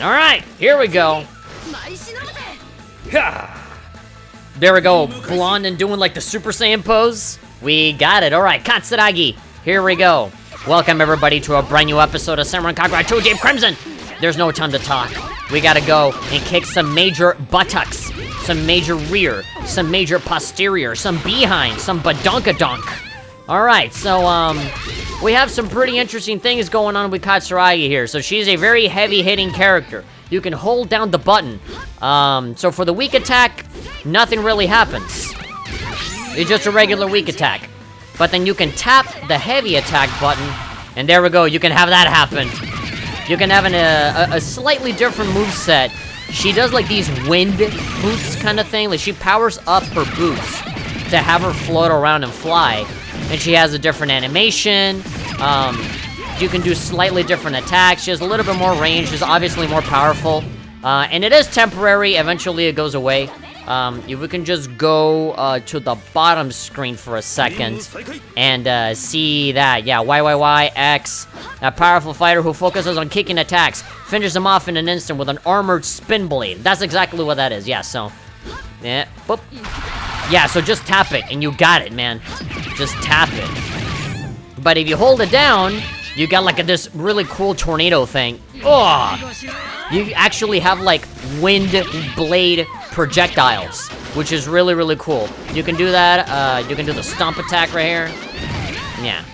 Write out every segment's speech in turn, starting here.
Alright, here we go. There we go, blonde and doing like the Super Saiyan pose. We got it. Alright, Katsuragi, here we go. Welcome everybody to a brand new episode of Samurai Kagura 2 Deep Crimson. There's no time to talk. We gotta go and kick some major buttocks, some major rear, some major posterior, some behind, some badonkadonk. Alright, so, we have some pretty interesting things going on with Katsuragi here. So she's a very heavy-hitting character. You can hold down the button. So for the weak attack, nothing really happens. It's just a regular weak attack. But then you can tap the heavy attack button, and there we go, you can have that happen. You can have a slightly different moveset. She does like these wind boots kind of thing. Like she powers up her boots to have her float around and fly. And she has a different animation. You can do slightly different attacks. She has a little bit more range. She's obviously more powerful. And it is temporary. Eventually it goes away. If we can just go to the bottom screen for a second and see that. Yeah, YYYX. A powerful fighter who focuses on kicking attacks. Finishes them off in an instant with an armored spin blade. That's exactly what that is. Yeah, so. Yeah, boop. Yeah, so just tap it and you got it, man. Just tap it. But if you hold it down, you got like this really cool tornado thing. Oh! You actually have like wind blade projectiles, which is really, really cool. You can do that. You can do the stomp attack right here. Yeah.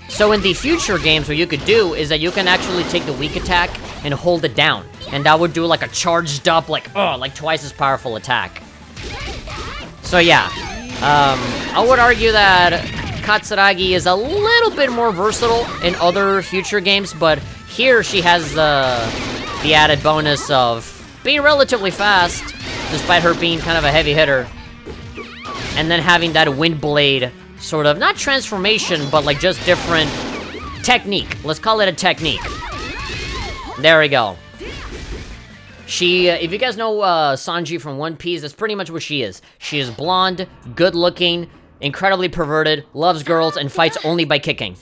So in the future games, what you could do is that you can actually take the weak attack and hold it down. And that would do like a charged up, like twice as powerful attack. So yeah, I would argue that Katsuragi is a little bit more versatile in other future games, but here she has the added bonus of being relatively fast, despite her being kind of a heavy hitter. And then having that wind blade sort of, not transformation, but like just different technique. Let's call it a technique. There we go. She, if you guys know Sanji from One Piece, that's pretty much what she is. She is blonde, good-looking, incredibly perverted, loves girls, and fights only by kicking.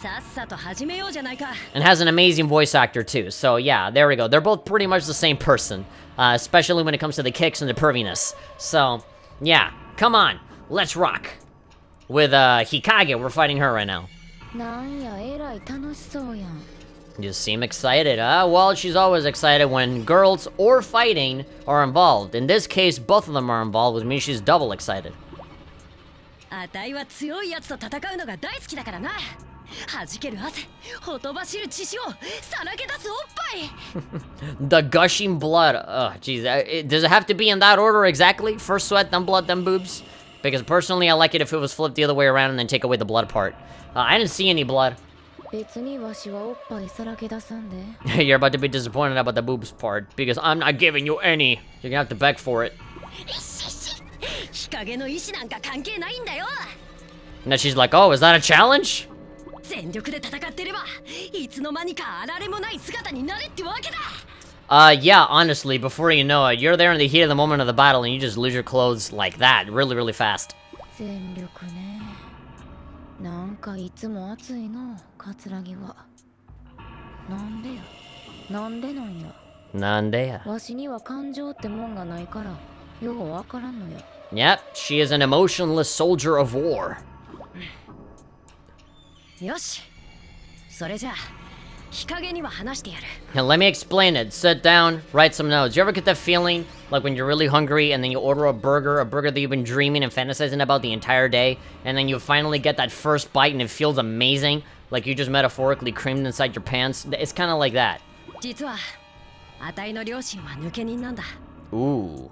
And has an amazing voice actor, too. So, yeah, there we go. They're both pretty much the same person, especially when it comes to the kicks and the perviness. So, yeah, come on, let's rock. With Hikage, we're fighting her right now. You seem excited, huh? Well, she's always excited when girls or fighting are involved. In this case, both of them are involved, which means she's double excited. The gushing blood. Oh, jeez. Does it have to be in that order exactly? First sweat, then blood, then boobs? Because personally, I like it if it was flipped the other way around and then take away the blood part. I didn't see any blood. You're about to be disappointed about the boobs part, because I'm not giving you any. You're gonna have to beg for it. Now she's like, oh, is that a challenge? Yeah, honestly, before you know it, you're there in the heat of the moment of the battle and you just lose your clothes like that, really, really fast. Yep, she is an emotionless soldier of war. Now let me explain it. Sit down, write some notes. You ever get that feeling like when you're really hungry and then you order a burger that you've been dreaming and fantasizing about the entire day, and then you finally get that first bite and it feels amazing, like you just metaphorically creamed inside your pants? It's kind of like that. Ooh.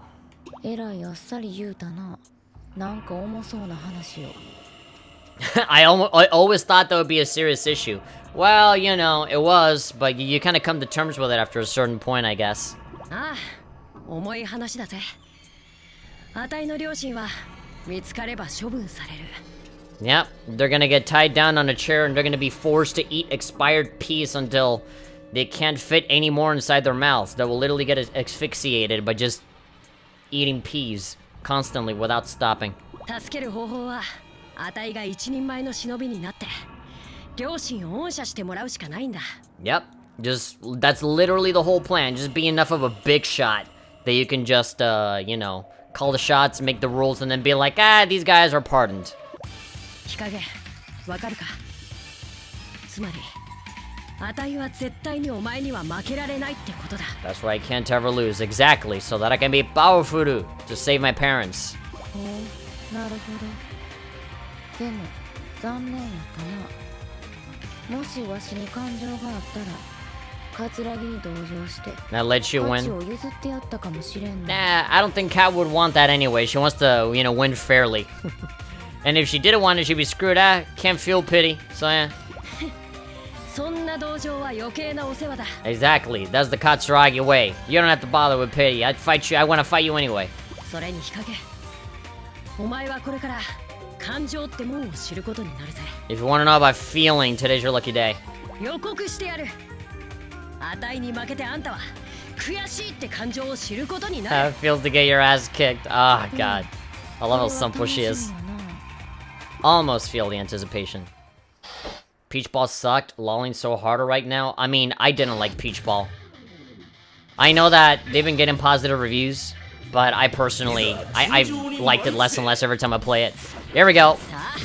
I always thought that would be a serious issue. Well, you know, it was, but you kind of come to terms with it after a certain point, I guess. Yep, they're gonna get tied down on a chair and they're gonna be forced to eat expired peas until they can't fit any more inside their mouths. They will literally get asphyxiated by just eating peas constantly without stopping. Yep, That's literally the whole plan. Just be enough of a big shot that you can just, you know, call the shots, make the rules, and then be like, ah, these guys are pardoned. Hikage, わかるか? つまり、あたいは絶対にお前には負けられないってことだ。 That's why I can't ever lose. Exactly, so that I can be powerful to save my parents. なるほど。でも残念やったな。もしわしに感情があったら、桂木に同情して、 That lets you 勝ち win. を譲ってやったかもしれんな。 Nah, I don't think Kat would want that anyway. She wants to, you know, win fairly. And if she didn't want it, she'd be screwed. Can't feel pity. So yeah. そんな同情は余計なお世話だ。 Exactly. That's the Katsuragi way. You don't have to bother with pity. I'd fight you. I want to fight you anyway. それに日陰、お前はこれから感情ってもんを知ることになるぜ。 If you want to know about feeling, today's your lucky day. 予告してやる。あたいに負けてあんたは悔しいって感情を知ることにな How る。 it feels to get your ass kicked. Oh, God. I love how simple she is. Almost feel the anticipation. Peach Ball sucked. Lolling so harder right now. I mean, I didn't like Peach Ball. I know that they've been getting positive reviews, but I personally, I've liked it less and less every time I play it. Here we go. さあ、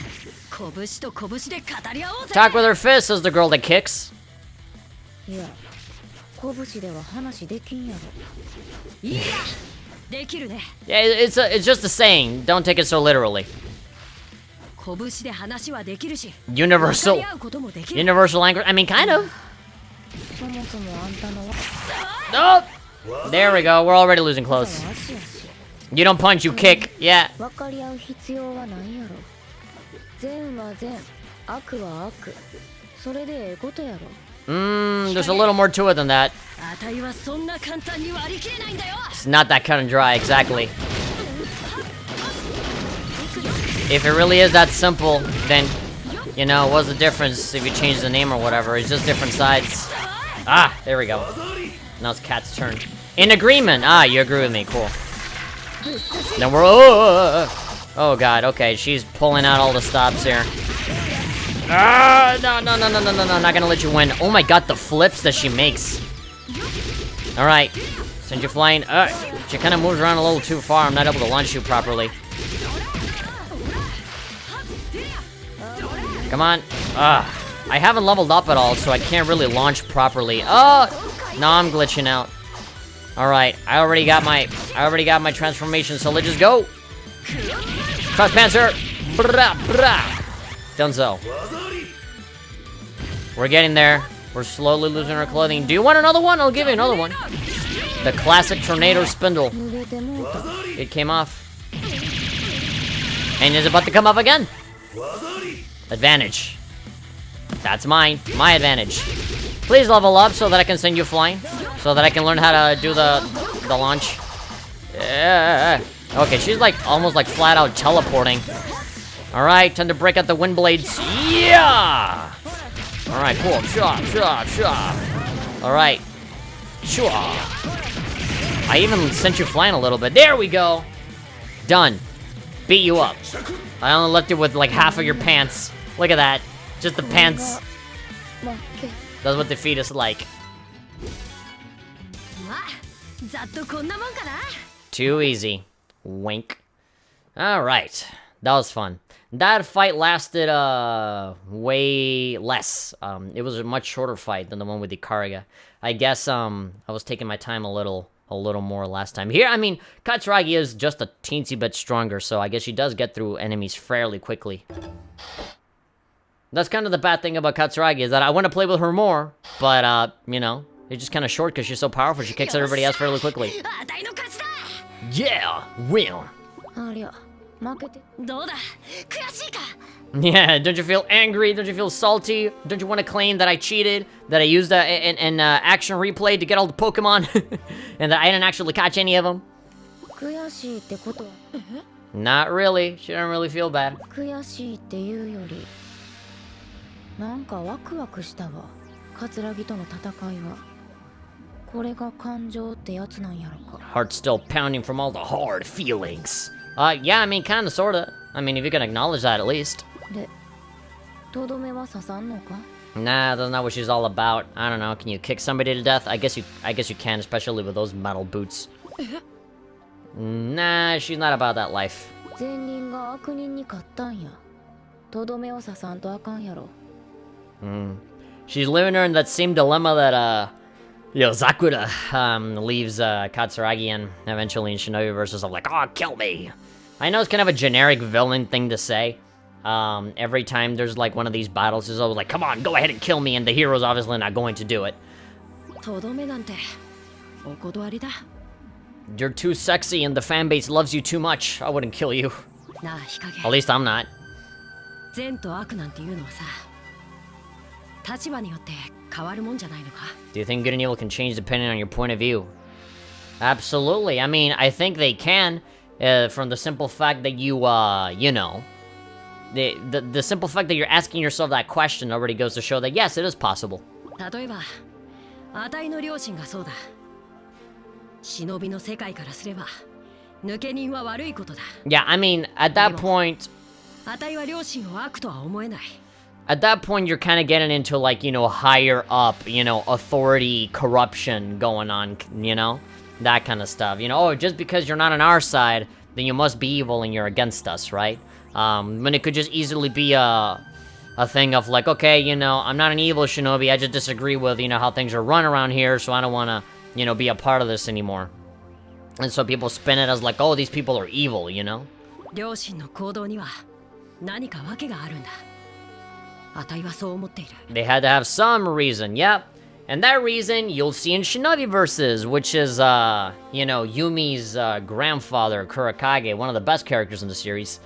拳と拳で語り合おうぜ。 Talk with her fist, says the girl that kicks. いや、拳では話できんやろ。いや、できるね。 Yeah, it's just a saying. Don't take it so literally. 拳で話はできるし、 Universal. 語り合うこともできる。 Universal language. I mean, kind of. そもそもあんたのは Oh! There we go. We're already losing close. 足やし、 You don't punch, you kick. Yeah. 分かり合う必要はないやろ。善は善、悪は悪。それでええことやろ。 There's a little more to it than that. あたいはそんな簡単に割り切れないんだよ。 It's not that cut and dry, exactly. If it really is that simple, then, you know, what's the difference if you change the name or whatever? It's just different sides. Ah, there we go. Now it's Kat's turn. In agreement. Ah, you agree with me. Cool. Then we're... Oh, God. Okay, she's pulling out all the stops here. Ah, no. Not gonna let you win. Oh, my God, the flips that she makes. All right. Send you flying. She kind of moves around a little too far. I'm not able to launch you properly. Come on. I haven't leveled up at all, so I can't really launch properly. Oh! No, I'm glitching out. Alright, I already got my transformation, so let's just go! Cross Panzer! Brah, brah! Dunzo. We're getting there. We're slowly losing our clothing. Do you want another one? I'll give you another one. The classic tornado spindle. 濡れてもうた。 It came off. And is about to come off again. Advantage. That's mine. My advantage. Please level up so that I can send you flying. So that I can learn how to do the launch. Yeah. Okay, she's like almost like flat out teleporting. Alright, time to break out the wind blades. Yeah! Alright, cool. Alright. Sure. I even sent you flying a little bit. There we go. Done. Beat you up. I only left you with like half of your pants. Look at that. Just the pants. 負け。 That's what defeat is like. まあ、ざっとこんなもんかな。 Too easy. Wink. Alright. That was fun. That fight lasted, way less. It was a much shorter fight than the one with Hikage. I guess, I was taking my time a little more last time. Here, I mean, Katsuragi is just a teensy bit stronger, so I guess she does get through enemies fairly quickly. That's kind of the bad thing about Katsuragi, is that I want to play with her more, but, you know, it's just kind of short because she's so powerful, she kicks everybody else fairly quickly. あたいの勝ちだ。 Yeah! Win! ありゃ、負けて。どうだ、悔しいか。 Yeah, don't you feel angry? Don't you feel salty? Don't you want to claim that I cheated? That I used an action replay to get all the Pokemon? And that I didn't actually catch any of them? 悔しいってことは、 Not really. She didn't really feel bad. 悔しいっていうより、なんかワクワクしたわ。桂木との戦いは。これが感情ってやつなんやろか。 Heart still pounding from all the hard feelings. Yeah, I mean, kinda, sorta. I mean, if you can acknowledge that at least. で、とどめは刺さんのか？ Nah, that's not what she's all about. I don't know. Can you kick somebody to death? I guess you can, especially with those metal boots. Nah, she's not about that life. 善人が悪人に勝ったんや。とどめを刺さんとあかんやろ。She's living her in that same dilemma that, Zakura, leaves, Katsuragi in, eventually in Shinobi versus of like, oh, kill me! I know it's kind of a generic villain thing to say. Every time there's, like, one of these battles, it's always like, come on, go ahead and kill me, and the hero's obviously not going to do it. とどめなんてお断りだ。 You're too sexy and the fan base loves you too much. I wouldn't kill you. なあ、日陰。 At least I'm not. 善と悪なんていうのはさ、立場によって変わるもんじゃないのか。 Do you think good and evil can change depending on your point of view? Absolutely. I mean, I think they can, from the simple fact that you, you know, the simple fact that you're asking yourself that question already goes to show that yes, it is possible. 例えば、あたいの両親がそうだ。忍びの世界からすれば、抜け人は悪いことだ。 Yeah, I mean, at that point, あたいは両親を悪とは思えない。 at that point, you're kind of getting into, like, you know, higher up, you know, authority, corruption going on, you know? That kind of stuff. You know, oh, just because you're not on our side, then you must be evil and you're against us, right? When it could just easily be a thing of, like, okay, you know, I'm not an evil shinobi, I just disagree with, you know, how things are run around here, so I don't want to, you know, be a part of this anymore. And so people spin it as, like, oh, these people are evil, you know? 両親の行動には何か訳があるんだ。あたいはそう思っている。 They had to have some reason, yep. And that reason you'll see in Shinobi Versus, which is, you know, Yumi's grandfather, Kurakage, one of the best characters in the series,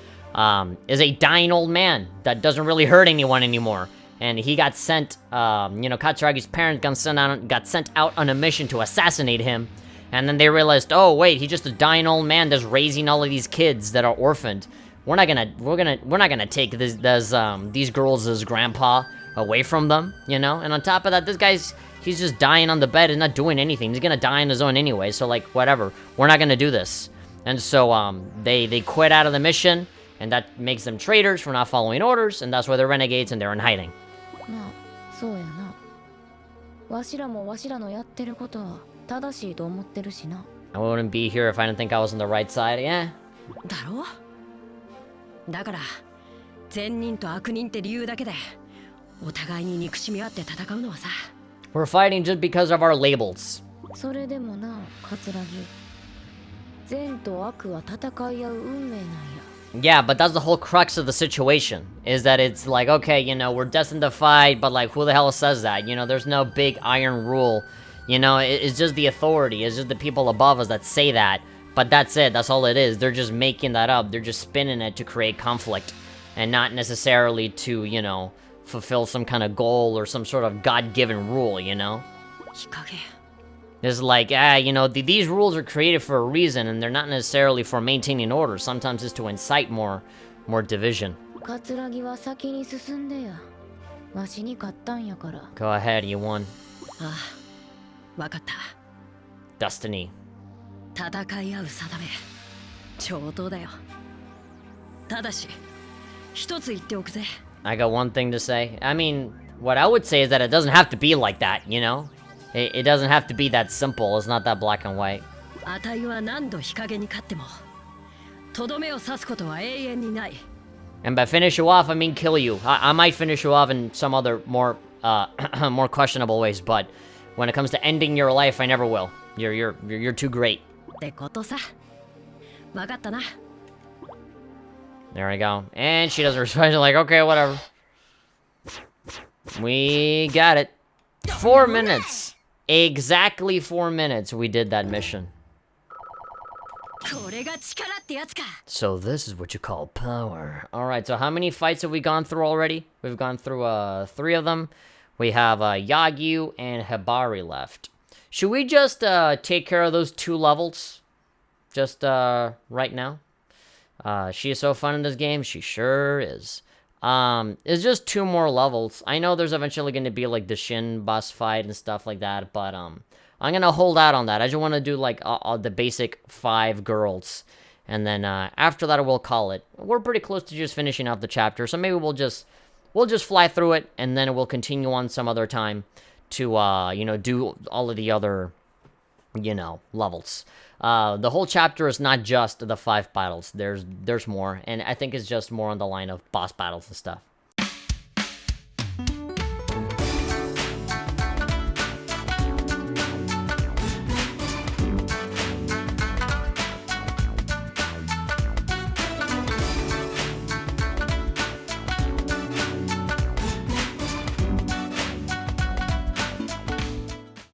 is a dying old man that doesn't really hurt anyone anymore. And he got sent, you know, Katsuragi's parents got sent out on a mission to assassinate him. And then they realized, oh wait, he's just a dying old man that's raising all of these kids that are orphaned. We're not gonna take these girls as grandpa away from them, you know? And on top of that, he's just dying on the bed and not doing anything. He's gonna die on his own anyway, so like, whatever. We're not gonna do this. And so, they quit out of the mission, and that makes them traitors for not following orders, and that's why they're renegades and they're in hiding. なあ、そうやな。わしらもわしらのやってることは正しいと思ってるしな。I wouldn't be here if I didn't think I was on the right side, yeah. だろう？だから、善人と悪人って理由だけで、お互いに憎しみ合って戦うのはさ。We're fighting just because of our labels. それでもな、桂木。善と悪は戦い合う運命なんや。Yeah, but that's the whole crux of the situation, is that it's like, okay, you know, we're destined to fight, but like, who the hell says that? You know, there's no big iron rule. You know, it's just the authority, it's just the people above us that say that. But that's it, that's all it is. They're just making that up, they're just spinning it to create conflict. And not necessarily to, you know, fulfill some kind of goal or some sort of God-given rule, you know? 日陰。 It's like, you know, these rules are created for a reason, and they're not necessarily for maintaining order. Sometimes it's to incite more division. 桂木は先に進んでや。わしに勝ったんやから。Go ahead, you won. ああ、わかった。 Destiny. 戦い合う定め。上等だよ。ただし、一つ言っておくぜ。 I got one thing to say. I mean, what I would say is that it doesn't have to be like that, you know? It doesn't have to be that simple. It's not that black and white. あたいは何度日陰に勝っても、とどめを刺すことは永遠にない。 And by finish you off, I mean kill you. I might finish you off in some other more more questionable ways, but when it comes to ending your life, I never will. You're too great. ってことさ。わかったな。 There we go. And she doesn't respond. Like, okay, whatever. We got it. 4 minutes. Exactly 4 minutes we did that mission. これが力ってやつか。 So this is what you call power. Alright, so how many fights have we gone through already? We've gone through 3 of them. We have Yagyu and Hibari left. Should we just take care of those 2 levels? Just right now? She is so fun in this game. She sure is. It's just 2 more levels. I know there's eventually going to be like the Shin boss fight and stuff like that, but I'm gonna hold out on that. I just want to do like the basic 5 girls, and then after that we'll call it. We're pretty close to just finishing out the chapter, so maybe we'll we'll just fly through it, and then we'll continue on some other time to, you know, do all of the other, you know, levels. The whole chapter is not just the 5 battles. There's more, and I think it's just more on the line of boss battles and stuff.